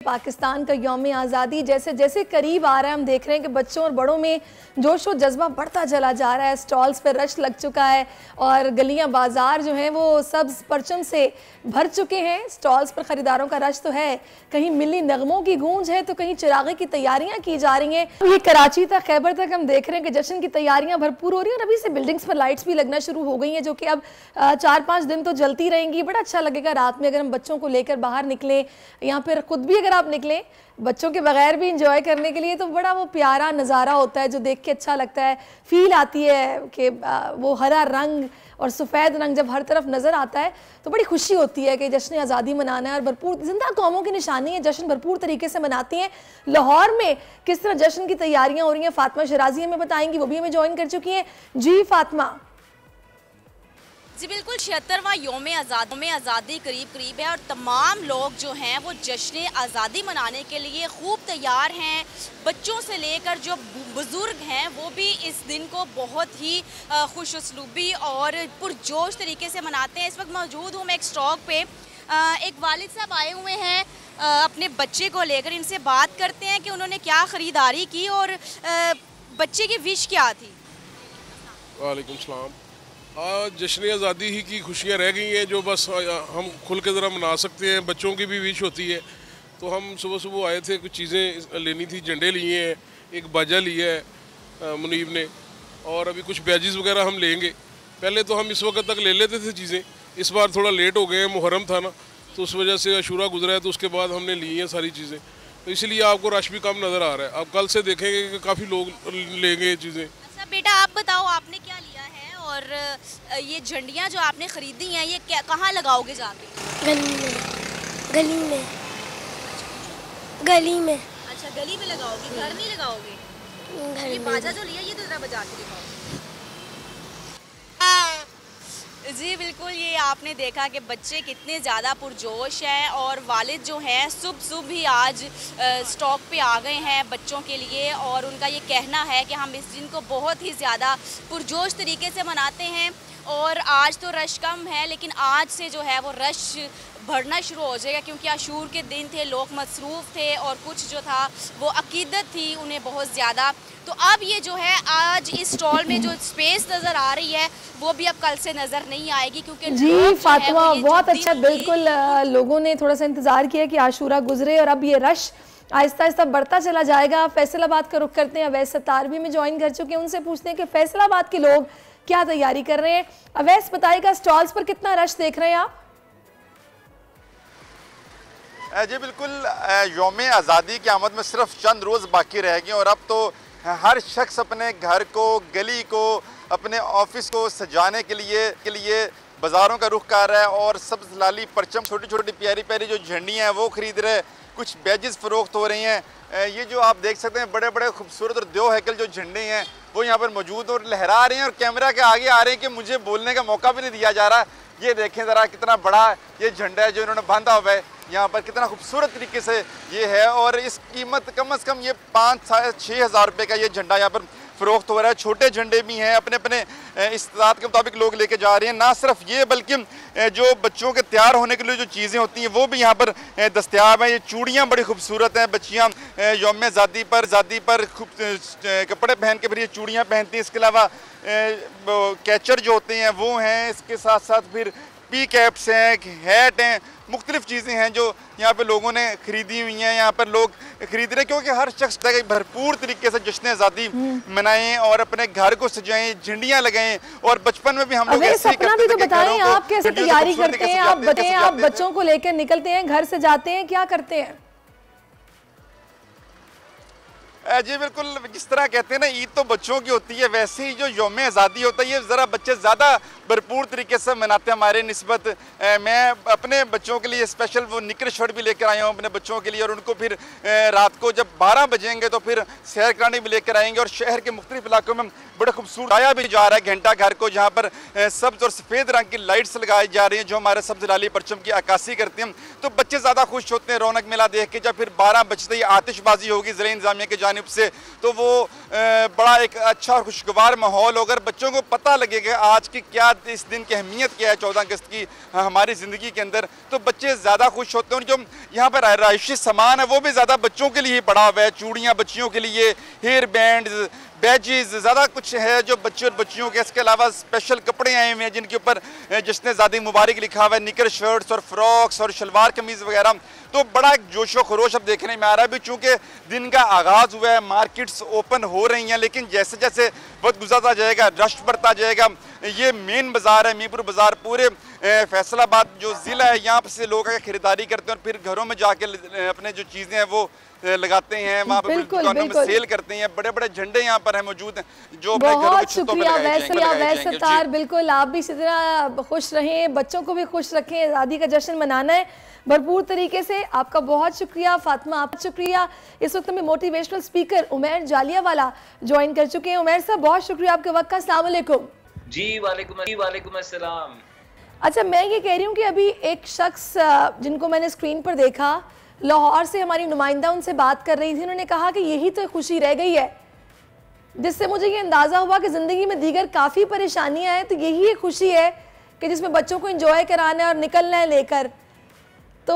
पाकिस्तान का यौम आज़ादी जैसे जैसे करीब आ रहा है, हम देख रहे हैं कि बच्चों और बड़ों में जोश और जज्बा बढ़ता चला जा रहा है। स्टॉल्स पर रश लग चुका है और गलियां बाजार जो हैं वो सब्ज़ परचम से भर चुके हैं। स्टॉल्स पर ख़रीदारों का रश तो है, कहीं मिली नगमों की गूंज है तो कहीं चिरागे की तैयारियां की जा रही हैं। ये कराची तक, खैबर तक हम देख रहे हैं कि जश्न की तैयारियाँ भरपूर हो रही हैं और अभी से बिल्डिंग्स पर लाइट्स भी लगना शुरू हो गई हैं, जो कि अब 4-5 दिन तो जलती रहेंगी। बड़ा अच्छा लगेगा रात में अगर हम बच्चों को लेकर बाहर निकलें, यहाँ पर खुद भी अगर आप निकलें बच्चों के बगैर भी इंजॉय करने के लिए, तो बड़ा वो प्यारा नज़ारा होता है जो देख के अच्छा लगता है। फील आती है कि वो हरा रंग और सफ़ेद रंग जब हर तरफ नज़र आता है तो बड़ी खुशी होती है कि जश्न आज़ादी मनाना है। और भरपूर जिंदा कौमों की निशानी है, जश्न भरपूर तरीके से मनाती हैं। लाहौर में किस तरह जश्न की तैयारियाँ हो रही हैं, फातिमा शराजी हमें बताएंगी, वो भी हमें ज्वाइन कर चुकी हैं। जी फातिमा। जी बिल्कुल, 76वां यौम आज़ादी करीब है और तमाम लोग जो हैं वो जश्न आज़ादी मनाने के लिए खूब तैयार हैं। बच्चों से लेकर जो बुज़ुर्ग हैं वो भी इस दिन को बहुत ही खुश उसलूबी और पुरजोश तरीके से मनाते हैं। इस वक्त मौजूद हूँ मैं एक स्टॉक पे, एक वालिद साहब आए हुए हैं अपने बच्चे को लेकर। इनसे बात करते हैं कि उन्होंने क्या ख़रीदारी की और बच्चे की विश क्या थी। वालेकुम सलाम। आज जश्न आज़ादी ही की खुशियाँ रह गई हैं जो बस हम खुल के ज़रा मना सकते हैं। बच्चों की भी विश होती है, तो हम सुबह सुबह आए थे, कुछ चीज़ें लेनी थी। झंडे लिए हैं, एक बाजा लिया है मुनीब ने, और अभी कुछ बैजेस वगैरह हम लेंगे। पहले तो हम इस वक्त तक ले लेते थे चीज़ें, इस बार थोड़ा लेट हो गए हैं, मुहर्रम था ना, तो उस वजह से अशूरा गुजरा है, तो उसके बाद हमने ली हैं सारी चीज़ें, तो इसलिए आपको रश भी कम नज़र आ रहा है। आप कल से देखेंगे कि काफ़ी लोग लेंगे ये चीज़ें। अच्छा बेटा, आप बताओ आपने क्या लिया है और ये झंडियाँ जो आपने ख़रीदी हैं ये कहाँ लगाओगे जाके? गली में। अच्छा, गली में लगाओगे, घर नहीं लगाओगे? ये बाजा जो लिया ये तो ज़रा बजा के दिखाओ। जी बिल्कुल, ये आपने देखा कि बच्चे कितने ज़्यादा पुरजोश हैं और वालिद जो हैं सुबह ही आज स्टॉक पे आ गए हैं बच्चों के लिए, और उनका ये कहना है कि हम इस दिन को बहुत ही ज़्यादा पुरजोश तरीके से मनाते हैं। और आज तो रश कम है, लेकिन आज से जो है वो रश बढ़ना शुरू हो जाएगा, क्योंकि आशूर के दिन थे, लोग मसरूफ़ थे और कुछ जो था वो अकीदत थी उन्हें बहुत ज़्यादा। तो अब ये जो है आज इस स्टॉल में जो स्पेस नज़र आ रही है वो भी अब कल से नज़र नहीं आएगी, क्योंकि जी फातिमा बहुत अच्छा, बिल्कुल लोगों ने थोड़ा सा इंतज़ार किया कि आशूरा गुजरे और अब ये रश आहिस्ता आहिस्ता बढ़ता चला जाएगा। फैसलाबाद का रुख करते हैं, अवैस सत्तार भी में ज्वाइन कर चुके हैं, उनसे पूछते हैं कि फैसलाबाद के लोग क्या तैयारी कर रहे हैं। अवैस बताइएगा, स्टॉल्स पर कितना रश देख रहे हैं आप? जी बिल्कुल, यौम आज़ादी की आमद में सिर्फ चंद रोज़ बाकी रह गए और अब तो हर शख्स अपने घर को, गली को, अपने ऑफिस को सजाने के लिए बाज़ारों का रुख कर रहा है और सब्ज़ लाली परचम, छोटी छोटी प्यारी प्यारी जो झंडियाँ हैं वो ख़रीद रहे हैं। कुछ बैजेस फ़रोख्त हो रही हैं। ये जो आप देख सकते हैं बड़े बड़े खूबसूरत और दो हैकल जो झंडे हैं वो यहाँ पर मौजूद और लहरा रहे हैं और कैमरा के आगे आ रहे हैं कि मुझे बोलने का मौका भी नहीं दिया जा रहा। ये देखें ज़रा कितना बड़ा ये झंडा है जो इन्होंने बांधा हुआ है यहाँ पर, कितना खूबसूरत तरीके से ये है। और इस कीमत कम से कम ये 5-6 हज़ार रुपये का ये झंडा यहाँ पर फ़रोख्त हो रहा है। छोटे झंडे भी हैं, अपने अपने इस्तात के मुताबिक लोग लेके जा रहे हैं। ना सिर्फ ये बल्कि जो बच्चों के तैयार होने के लिए जो चीज़ें होती हैं वो भी यहाँ पर दस्तयाब हैं। ये चूड़ियाँ बड़ी खूबसूरत हैं, बच्चियाँ यौम आज़ादी पर कपड़े पहन के फिर ये चूड़ियाँ पहनती हैं। इसके अलावा कैचर जो होते हैं वो हैं, इसके साथ साथ फिर पी कैप्स हैं, हैट हैं, मुख्तलिफ चीज़ें हैं जो यहाँ पे लोगों ने ख़रीदी हुई हैं। यहाँ पर लोग ख़रीद रहे हैं क्योंकि हर शख्स भरपूर तरीके से जश्न आज़ादी मनाएं और अपने घर को सजाएं, झंडियाँ लगाएं। और बचपन में भी हम लोग ऐसे ही करते थे। तो बताएं आप कैसे तैयारी करते हैं, आप बताएं, आप बच्चों को लेकर निकलते हैं, घर से जाते हैं, क्या करते हैं? जी बिल्कुल, जिस तरह कहते हैं ना ईद तो बच्चों की होती है, वैसे ही जो यौम आज़ादी होता है ये ज़रा बच्चे ज़्यादा भरपूर तरीके से मनाते हैं हमारे निस्बत। मैं अपने बच्चों के लिए स्पेशल वो निकर शर्ट भी लेकर आया हूँ अपने बच्चों के लिए, और उनको फिर रात को जब 12 बजेंगे तो फिर सैर कराने भी लेकर आएंगे। और शहर के मुख्तलिफ इलाकों में बड़ा खूबसूरत आया भी जा रहा है घंटा घर को, जहाँ पर सब्ज़ और सफ़ेद रंग की लाइट्स लगाई जा रही हैं जो हमारे सब्ज़ लाली परचम की अक्कासी करती हैं। तो बच्चे ज़्यादा खुश होते हैं रौनक मेला देख के। जब फिर 12 बजते ही आतिशबाजी होगी ज़िला इंतज़ामिया के जानिब जानिब से, तो वो बड़ा एक अच्छा और खुशगवार माहौल होगा। बच्चों को पता लगेगा आज की क्या, इस दिन की अहमियत क्या है 14 अगस्त की हमारी ज़िंदगी के अंदर, तो बच्चे ज़्यादा खुश होते हैं। और जो यहाँ पर आराइशी सामान है वो भी ज़्यादा बच्चों के लिए पड़ा हुआ है, चूड़ियाँ बच्चियों के लिए, हेयर बैंड, बैजेस, ज़्यादा कुछ है जो बच्चे और बच्चियों के। इसके अलावा स्पेशल कपड़े आए हुए हैं जिनके ऊपर जश्न आज़ादी मुबारक लिखा हुआ है, निकर शर्ट्स और फ्रॉक्स और शलवार कमीज़ वगैरह। तो बड़ा एक जोशो खरोश अब देखने में आ रहा है। भी चूँकि दिन का आगाज़ हुआ है, मार्केट्स ओपन हो रही हैं, लेकिन जैसे जैसे वक्त गुजरता जाएगा, रश बढ़ता जाएगा। ये मेन बाज़ार है मीरपुर बाज़ार, पूरे फैसलाबाद जो ज़िला है यहाँ से लोग आके खरीदारी करते हैं और फिर घरों में जाके अपने जो चीज़ें हैं वो लगाते हैं, वहाँ पर दुकानों में सेल करते हैं। बड़े बड़े झंडे यहाँ पर है मौजूद हैं जो बहुत शुक्रिया वैसतार। बिल्कुल, आप भी इसी तरह खुश रहें, बच्चों को भी खुश रखें। आज़ादी का जश्न मनाना है भरपूर तरीके से। आपका बहुत शुक्रिया फातिमा, आपका शुक्रिया। इस वक्त में motivational speaker Umair Jallianwala join कर चुके हैं। उमैर साहब बहुत शुक्रिया आपके वक्त का। अस्सलाम वालेकुम। जी वालेकुम अस्सलाम। अच्छा, मैं ये कह रही हूँ कि अभी एक शख्स जिनको मैंने स्क्रीन पर देखा, लाहौर से हमारी नुमाइंदा उनसे बात कर रही थी, उन्होंने कहा कि यही तो खुशी रह गई है, जिससे मुझे ये अंदाज़ा हुआ कि ज़िंदगी में दीगर काफ़ी परेशानियां हैं, तो यही एक खुशी है कि जिसमें बच्चों को एंजॉय कराना है और निकलना है लेकर। तो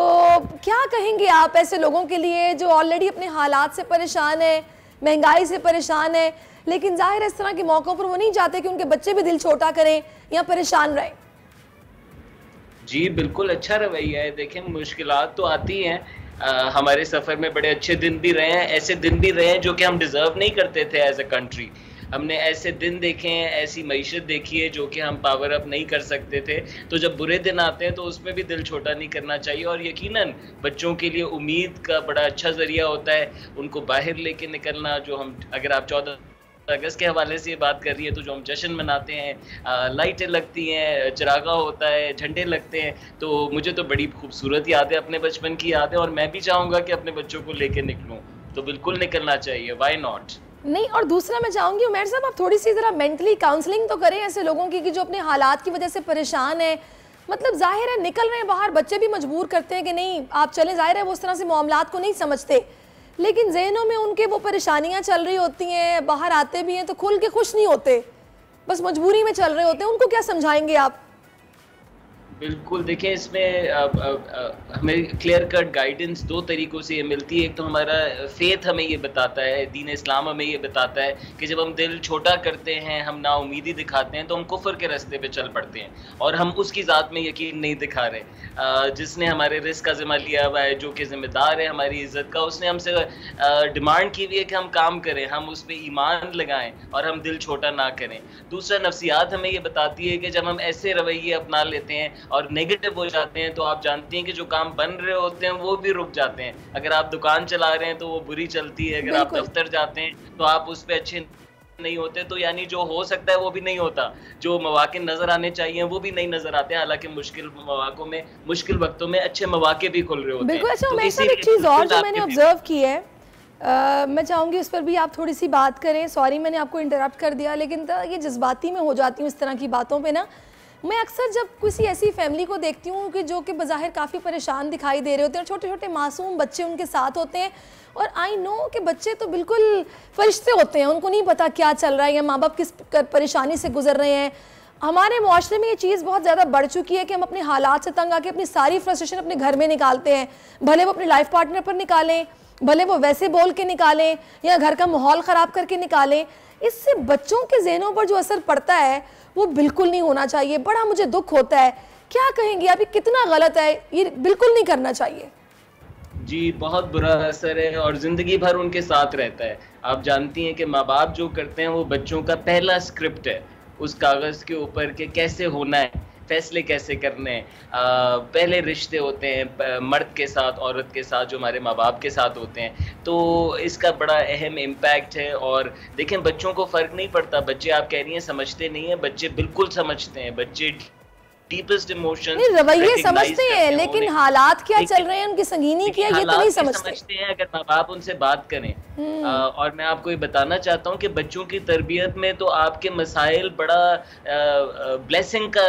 क्या कहेंगे आप ऐसे लोगों के लिए जो ऑलरेडी अपने हालात से परेशान है, महंगाई से परेशान है, लेकिन जाहिर है इस तरह के मौक़ों पर वो नहीं चाहते कि उनके बच्चे भी दिल छोटा करें या परेशान रहें? जी बिल्कुल, अच्छा रवैया है। देखें, मुश्किलात तो आती हैं, हमारे सफ़र में बड़े अच्छे दिन भी रहे हैं, ऐसे दिन भी रहे हैं जो कि हम डिज़र्व नहीं करते थे एज अ कंट्री। हमने ऐसे दिन देखे हैं, ऐसी मईशत देखी है जो कि हम पावर अप नहीं कर सकते थे। तो जब बुरे दिन आते हैं तो उसमें भी दिल छोटा नहीं करना चाहिए, और यकीनन बच्चों के लिए उम्मीद का बड़ा अच्छा ज़रिया होता है उनको बाहर लेके निकलना। जो हम, अगर आप 14 अगस्त के हवाले से ये बात कर रही है, तो जो हम जश्न मनाते हैं, लाइटें लगती हैं, चरागा होता है, झंडे लगते हैं, तो मुझे तो बड़ी खूबसूरत याद है, अपने बचपन की याद है, और मैं भी चाहूँगा कि अपने बच्चों को लेके निकलूँ, तो बिल्कुल निकलना चाहिए, वाई नॉट। नहीं, और दूसरा मैं चाहूँगी उमैर साहब आप थोड़ी सी ज़रा मेंटली काउंसलिंग तो करें ऐसे लोगों की कि जो अपने हालात की वजह से परेशान है। मतलब जाहिर है निकल रहे हैं बाहर, बच्चे भी मजबूर करते हैं कि नहीं आप चलें, जाहिर है वो उस तरह से मामलात को नहीं समझते, लेकिन ज़हनों में उनके वो परेशानियां चल रही होती हैं, बाहर आते भी हैं तो खुल के खुश नहीं होते, बस मजबूरी में चल रहे होते हैं। उनको क्या समझाएंगे आप? बिल्कुल, देखिए इसमें हमें क्लियर कट गाइडेंस दो तरीक़ों से ये मिलती है। एक तो हमारा फेथ हमें ये बताता है, दीन इस्लाम हमें ये बताता है कि जब हम दिल छोटा करते हैं, हम नाउमीदी दिखाते हैं, तो हम कुफ्र के रास्ते पे चल पड़ते हैं, और हम उसकी ज़ात में यकीन नहीं दिखा रहे। जिसने हमारे रिस्क का ज़िम्मा लिया हुआ है, जो कि ज़िम्मेदार है हमारी इज़्ज़त का, उसने हमसे डिमांड की हुई है कि हम काम करें, हम उस पर ईमान लगाएँ और हम दिल छोटा ना करें। दूसरा, नफ्सियात हमें ये बताती है कि जब हम ऐसे रवैये अपना लेते हैं और नेगेटिव हो जाते हैं, तो आप जानती हैं कि जो काम बन रहे होते हैं वो भी रुक जाते हैं। अगर आप दुकान चला रहे हैं तो वो बुरी चलती है, अगर आप दफ्तर जाते हैं तो आप उस पर अच्छे नहीं होते, तो यानी जो हो सकता है वो भी नहीं होता, जो मौके नजर आने चाहिए वो भी नहीं नजर आते। हालांकि मुश्किल मौकों में, मुश्किल वक्तों में अच्छे मौके भी खुल रहे होते हैं। बिल्कुल। अच्छा, मैं एक चीज़ और जो मैंने ऑब्जर्व की है, मैं चाहूँगी उस पर भी आप थोड़ी सी बात करें। सॉरी मैंने आपको इंटरप्ट कर दिया, लेकिन ये जज्बाती में हो जाती हूँ इस तरह की बातों पे ना। मैं अक्सर जब किसी ऐसी फैमिली को देखती हूँ कि जो कि बज़ाहिर काफ़ी परेशान दिखाई दे रहे होते हैं, और छोटे छोटे मासूम बच्चे उनके साथ होते हैं, और आई नो कि बच्चे तो बिल्कुल फरिश्ते होते हैं, उनको नहीं पता क्या चल रहा है या माँ बाप किस परेशानी से गुजर रहे हैं। हमारे मुआशरे में ये चीज़ बहुत ज़्यादा बढ़ चुकी है कि हम अपने हालात से तंग आके अपनी सारी फ्रस्ट्रेशन अपने घर में निकालते हैं, भले वो अपने लाइफ पार्टनर पर निकालें, भले वो वैसे बोल के निकालें या घर का माहौल ख़राब करके निकालें। इससे बच्चों के ज़हनों पर जो असर पड़ता है वो बिल्कुल नहीं होना चाहिए। बड़ा मुझे दुख होता है। क्या कहेंगे आप, ये कितना गलत है? ये बिल्कुल नहीं करना चाहिए। जी, बहुत बुरा असर है और ज़िंदगी भर उनके साथ रहता है। आप जानती हैं कि माँ बाप जो करते हैं वो बच्चों का पहला स्क्रिप्ट है उस कागज़ के ऊपर कि कैसे होना है, फैसले कैसे करने हैं। पहले रिश्ते होते हैं मर्द के साथ, औरत के साथ, जो हमारे माँ बाप के साथ होते हैं, तो इसका बड़ा अहम इम्पैक्ट है। और देखें, बच्चों को फ़र्क नहीं पड़ता। बच्चे, आप कह रही हैं समझते नहीं हैं, बच्चे बिल्कुल समझते हैं। बच्चे डीपेस्ट इमोशंस रवैये समझते हैं, लेकिन हालात क्या चल रहे हैं, उनकी संगीनी क्या, ये तो नहीं समझते हैं। अगर माँ बाप उनसे बात करें, और मैं आपको ये बताना चाहता हूँ कि बच्चों की तरबियत में तो आपके मसाइल बड़ा ब्लेसिंग का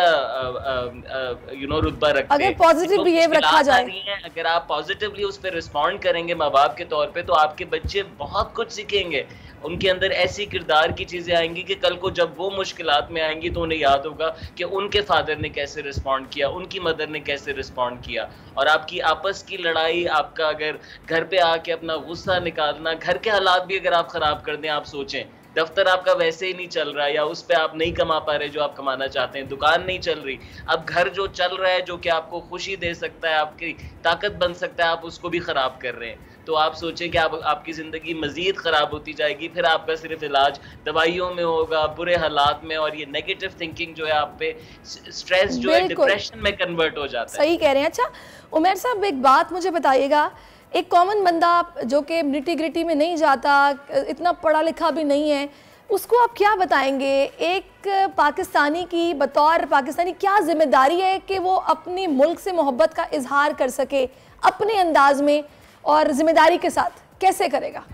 रुतबा रखते हैं। अगर पॉजिटिव बिहेव रखा जाए, अगर आप पॉजिटिवली उस पर रिस्पॉन्ड करेंगे माँ बाप के तौर पे, तो आपके बच्चे बहुत कुछ सीखेंगे। उनके अंदर ऐसी किरदार की चीजें आएंगी कि कल को जब वो मुश्किलात में आएंगी तो उन्हें याद होगा कि उनके फादर ने कैसे रिस्पॉन्ड किया, उनकी मदर ने कैसे रिस्पॉन्ड किया। और आपकी आपस की लड़ाई, आपका अगर घर पे आके अपना गुस्सा निकालना, घर के हालात भी अगर आप खराब कर दें, आप सोचें दफ्तर आपका वैसे ही नहीं चल रहा है, या उस पे आप नहीं कमा पा रहे जो आप कमाना चाहते हैं, दुकान नहीं चल रही, अब घर जो चल रहा है जो कि आपको खुशी दे सकता है, आपकी ताकत बन सकता है, आप उसको भी खराब कर रहे हैं। तो आप सोचें कि आपकी ज़िंदगी मज़ीद ख़राब होती जाएगी, फिर आपका सिर्फ इलाज दवाइयों में होगा, बुरे हालात में, और ये नेगेटिव थिंकिंग जो है आप पे, स्ट्रेस जो है डिप्रेशन में कन्वर्ट हो जाता है। सही कह रहे हैं। अच्छा उमर साहब, एक बात मुझे बताइएगा, एक कॉमन बंदा जो कि निटी ग्रिटी में नहीं जाता, इतना पढ़ा लिखा भी नहीं है, उसको आप क्या बताएंगे? एक पाकिस्तानी की बतौर पाकिस्तानी क्या जिम्मेदारी है कि वो अपने मुल्क से मोहब्बत का इजहार कर सके अपने अंदाज में, और जिम्मेदारी के साथ कैसे करेगा?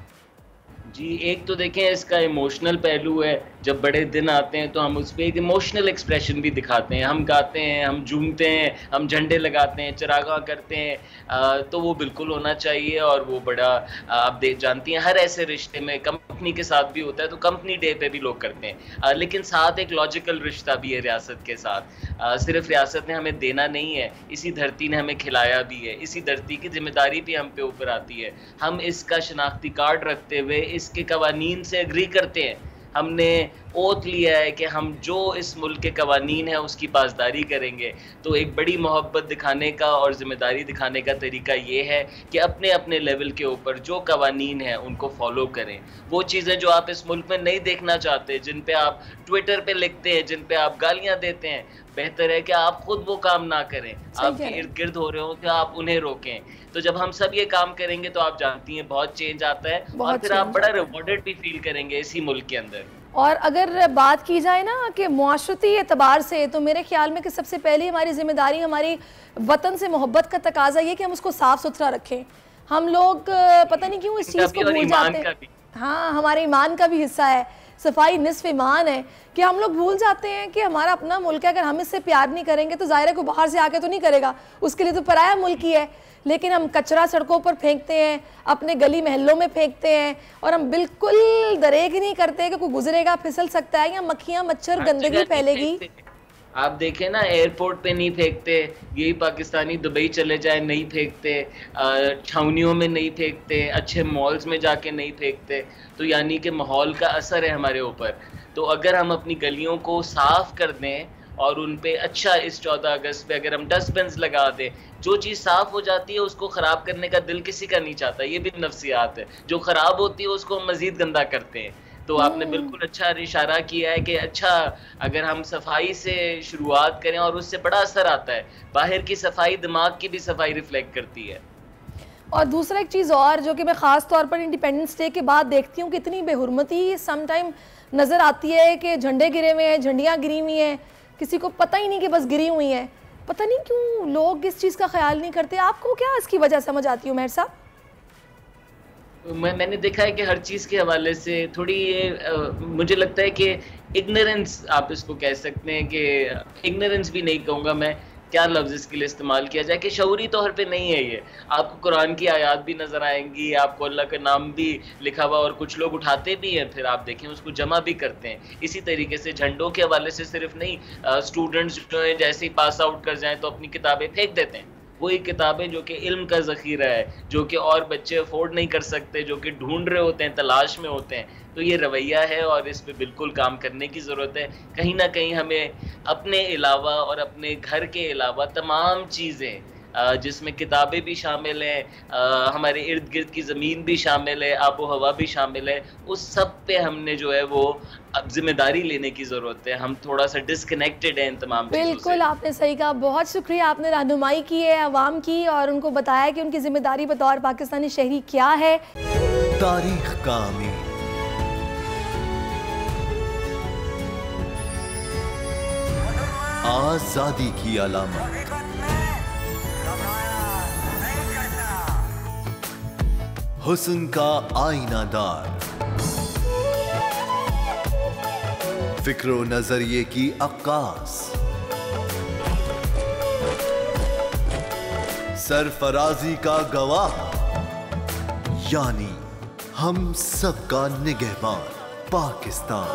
जी, एक तो देखें इसका इमोशनल पहलू है। जब बड़े दिन आते हैं तो हम उस पर एक इमोशनल एक्सप्रेशन भी दिखाते हैं, हम गाते हैं, हम झूमते हैं, हम झंडे लगाते हैं, चरागाह करते हैं, तो वो बिल्कुल होना चाहिए। और वो बड़ा आप जानती हैं हर ऐसे रिश्ते में कंपनी के साथ भी होता है, तो कंपनी डे पे भी लोग करते हैं, लेकिन साथ एक लॉजिकल रिश्ता भी है रियासत के साथ। सिर्फ रियासत ने हमें देना नहीं है, इसी धरती ने हमें खिलाया भी है, इसी धरती की जिम्मेदारी भी हम पे ऊपर आती है। हम इसका शनाख्ती कार्ड रखते हुए इसके कवानीन से एग्री करते हैं, हमने ओथ लिया है कि हम जो इस मुल्क के कवानीन है उसकी पासदारी करेंगे। तो एक बड़ी मोहब्बत दिखाने का और ज़िम्मेदारी दिखाने का तरीका ये है कि अपने अपने लेवल के ऊपर जो कवानीन है उनको फॉलो करें। वो चीज़ें जो आप इस मुल्क में नहीं देखना चाहते, जिन पे आप ट्विटर पे लिखते हैं, जिन पे आप गालियाँ देते हैं, बेहतर है कि आप खुद वो काम ना करें। आपके इर्द गिर्द हो रहे हो कि आप उन्हें रोकें। तो जब हम सब ये काम करेंगे तो आप जानती हैं बहुत चेंज आता है, और फिर आप बड़ा रिवॉर्डेड भी फील करेंगे इसी मुल्क के अंदर। और अगर बात की जाए ना कि मुआशरती एतबार से, तो मेरे ख्याल में कि सबसे पहले हमारी जिम्मेदारी, हमारी वतन से मोहब्बत का तकाजा ये कि हम उसको साफ सुथरा रखें। हम लोग पता नहीं क्यों इस चीज़ को भूल जाते हैं। हाँ, हमारे ईमान का भी हिस्सा है, सफाई निस्फ ईमान है, कि हम लोग भूल जाते हैं कि हमारा अपना मुल्क है। अगर हम इससे प्यार नहीं करेंगे तो ज़ाहिर है कोई बाहर से आके तो नहीं करेगा, उसके लिए तो पराया मुल्क ही है। लेकिन हम कचरा सड़कों पर फेंकते हैं, अपने गली महल्लों में फेंकते हैं, और हम बिल्कुल दरेक ही नहीं करते कि कोई गुजरेगा फिसल सकता है या मक्खियाँ मच्छर गंदगी फैलेगी। आप देखें ना, एयरपोर्ट पे नहीं फेंकते, यही पाकिस्तानी दुबई चले जाए नहीं फेंकते, छावनियों में नहीं फेंकते, अच्छे मॉल्स में जाके नहीं फेंकते। तो यानी कि माहौल का असर है हमारे ऊपर। तो अगर हम अपनी गलियों को साफ कर दें और उन पे अच्छा, इस 14 अगस्त पे अगर हम डस्टबिन लगा दें, जो चीज़ साफ हो जाती है उसको ख़राब करने का दिल किसी का नहीं चाहता, ये भी नफ्सियात है। जो ख़राब होती है उसको हम मज़ीद गंदा करते हैं। तो आपने बिल्कुल अच्छा इशारा किया है कि अच्छा, अगर हम सफाई से शुरुआत करें और उससे बड़ा असर आता है। बाहर की सफाई दिमाग की भी सफाई रिफ्लेक्ट करती है। और दूसरा एक चीज़ और जो कि मैं ख़ास तौर पर इंडिपेंडेंस डे के बाद देखती हूँ कि इतनी बेहुरमती समटाइम नज़र आती है कि झंडे गिरे हुए हैं, झंडियाँ गिरी हुई हैं, किसी को पता ही नहीं कि बस गिरी हुई हैं। पता नहीं क्यों लोग इस चीज़ का ख्याल नहीं करते। आपको क्या इसकी वजह समझ आती है उमर साहब? मैंने देखा है कि हर चीज़ के हवाले से थोड़ी ये मुझे लगता है कि इग्नोरेंस, आप इसको कह सकते हैं कि इग्नोरेंस भी नहीं कहूँगा मैं, क्या लफ्ज़ इसके लिए इस्तेमाल किया जाए, कि शऊरी तौर पे नहीं है ये। आपको कुरान की आयत भी नज़र आएंगी, आपको अल्लाह का नाम भी लिखा हुआ, और कुछ लोग उठाते भी हैं, फिर आप देखें उसको जमा भी करते हैं। इसी तरीके से झंडों के हवाले से सिर्फ नहीं, स्टूडेंट्स जो है जैसे ही पास आउट कर जाएँ तो अपनी किताबें फेंक देते हैं। वही किताबें जो कि इल्म का ज़ख़ीरा है, जो कि और बच्चे अफोर्ड नहीं कर सकते, जो कि ढूंढ रहे होते हैं, तलाश में होते हैं। तो ये रवैया है और इस पे बिल्कुल काम करने की ज़रूरत है। कहीं ना कहीं हमें अपने अलावा और अपने घर के अलावा तमाम चीज़ें, जिसमें किताबें भी शामिल हैं, हमारे इर्द गिर्द की ज़मीन भी शामिल है, आबो हवा भी शामिल है, उस सब पे हमने जो है वो अब जिम्मेदारी लेने की ज़रूरत है। हम थोड़ा सा डिस्कनेक्टेड हैं इन तमाम चीज़ों से। बिल्कुल आपने सही कहा, बहुत शुक्रिया, आपने रहनुमाई की है अवाम की और उनको बताया कि उनकी जिम्मेदारी बतौर पाकिस्तानी शहरी क्या है। तारीख का अमीर। आजादी की अलामत। हुस्न का आईनादार, फिक्रो नजरिए की अक्कास, सरफराजी का गवाह, यानी हम सबका निगहबान पाकिस्तान।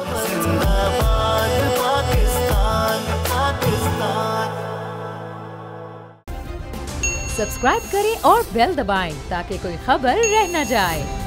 सब्सक्राइब करें और बेल दबाएं ताकि कोई खबर रह न जाए।